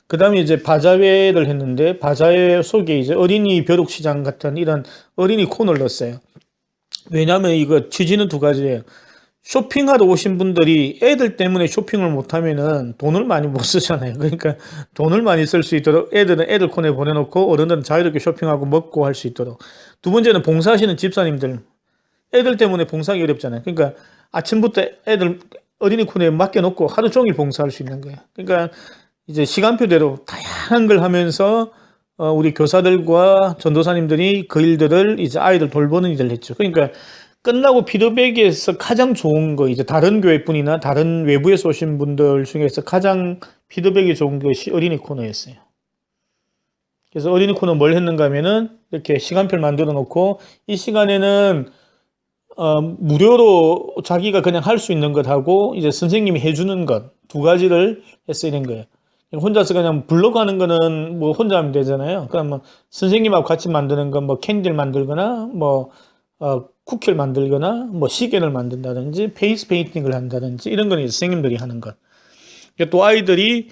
그 다음에 이제 바자회를 했는데 바자회 속에 이제 어린이 벼룩시장 같은 이런 어린이 코너를 넣었어요. 왜냐하면 이거 취지는 두 가지예요. 쇼핑하러 오신 분들이 애들 때문에 쇼핑을 못하면은 돈을 많이 못 쓰잖아요. 그러니까 돈을 많이 쓸 수 있도록 애들은 애들 코너에 보내놓고 어른들은 자유롭게 쇼핑하고 먹고 할 수 있도록. 두 번째는 봉사하시는 집사님들. 애들 때문에 봉사하기 어렵잖아요. 그러니까 아침부터 애들 어린이 코너에 맡겨놓고 하루 종일 봉사할 수 있는 거예요. 그러니까 이제 시간표대로 다양한 걸 하면서 우리 교사들과 전도사님들이 그 일들을 이제 아이들 돌보는 일을 했죠. 그러니까 끝나고 피드백에서 가장 좋은 거 이제 다른 교회뿐이나 다른 외부에서 오신 분들 중에서 가장 피드백이 좋은 것이 어린이 코너였어요. 그래서 어린이 코너 뭘 했는가 하면은 이렇게 시간표를 만들어 놓고 이 시간에는 무료로 자기가 그냥 할 수 있는 것하고 이제 선생님이 해주는 것 두 가지를 했어야 된 거예요. 혼자서 그냥 블로그 하는 거는 뭐 혼자 하면 되잖아요. 그럼 뭐 선생님하고 같이 만드는 건 뭐 캔디를 만들거나 뭐 쿠키를 만들거나 뭐 시계를 만든다든지 페이스 페인팅을 한다든지 이런 거는 선생님들이 하는 것. 또 아이들이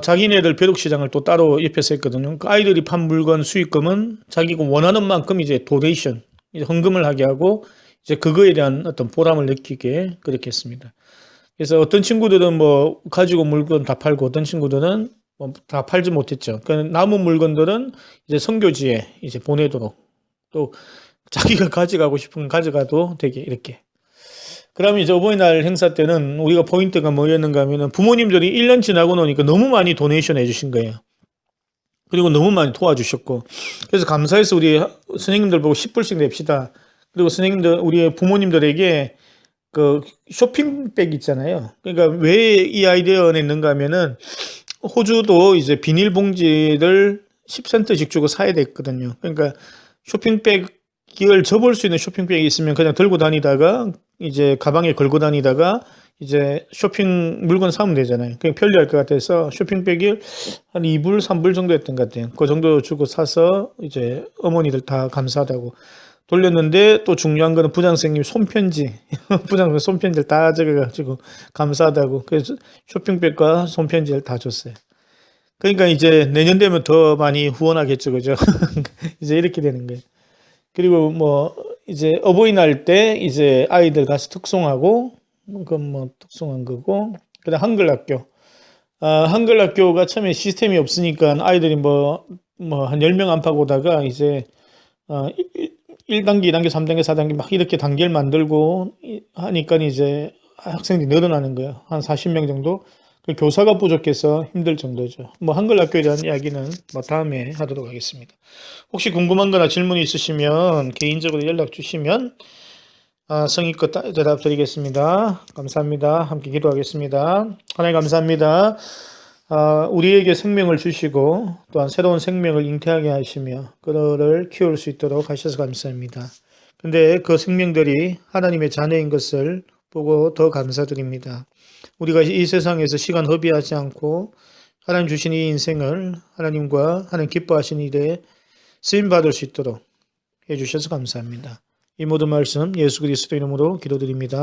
자기네들 벼룩시장을 또 따로 옆에서 했거든요. 그 아이들이 판 물건 수익금은 자기가 원하는 만큼 이제 도네이션, 이제 헌금을 하게 하고 이제 그거에 대한 어떤 보람을 느끼게 그렇게 했습니다. 그래서 어떤 친구들은 뭐 가지고 물건 다 팔고 어떤 친구들은 뭐 다 팔지 못했죠. 그 남은 물건들은 이제 선교지에 이제 보내도록 또 자기가 가져가고 싶은 건 가져가도 되게 이렇게. 그러면 이제 어버이날 행사 때는 우리가 포인트가 뭐였는가 하면은 부모님들이 1년 지나고 나니까 너무 많이 도네이션 해주신 거예요. 그리고 너무 많이 도와주셨고. 그래서 감사해서 우리 선생님들 보고 10불씩 냅시다. 그리고 선생님들, 우리 부모님들에게 그 쇼핑백 있잖아요. 그러니까 왜 이 아이디어 냈는가 하면은 호주도 이제 비닐봉지를 10센트씩 주고 사야 됐거든요. 그러니까 쇼핑백을 접을 수 있는 쇼핑백이 있으면 그냥 들고 다니다가 이제 가방에 걸고 다니다가 이제 쇼핑 물건 사면 되잖아요. 그냥 편리할 것 같아서 쇼핑백을 한 2불, 3불 정도 했던 것 같아요. 그 정도 주고 사서 이제 어머니들 다 감사하다고 돌렸는데 또 중요한 거는 부장선생님 손편지, 부장선생님 손편지를 다 적어가지고 감사하다고 그래서 쇼핑백과 손편지를 다 줬어요. 그러니까 이제 내년 되면 더 많이 후원하겠죠, 그죠? 이제 이렇게 되는 거예요. 그리고 뭐 이제 어버이날 때 이제 아이들 가서 특송하고 그건 뭐 특송한 거고 그다음 한글학교. 한글학교가 처음에 시스템이 없으니까 아이들이 뭐 한 10명 안팎 오다가 이제 1단계, 2단계, 3단계, 4단계 막 이렇게 단계를 만들고 하니까 이제 학생들이 늘어나는 거예요. 한 40명 정도. 그 교사가 부족해서 힘들 정도죠. 뭐 한글 학교에 대한 이야기는 뭐 다음에 하도록 하겠습니다. 혹시 궁금한 거나 질문이 있으시면 개인적으로 연락 주시면 성의껏 대답 드리겠습니다. 감사합니다. 함께 기도하겠습니다. 하나님 감사합니다. 우리에게 생명을 주시고 또한 새로운 생명을 잉태하게 하시며 그를 키울 수 있도록 하셔서 감사합니다. 근데 그 생명들이 하나님의 자녀인 것을 보고 더 감사드립니다. 우리가 이 세상에서 시간 허비하지 않고 하나님 주신 이 인생을 하나님과 하나님 기뻐하시는 일에 쓰임받을 수 있도록 해주셔서 감사합니다. 이 모든 말씀 예수 그리스도 이름으로 기도드립니다.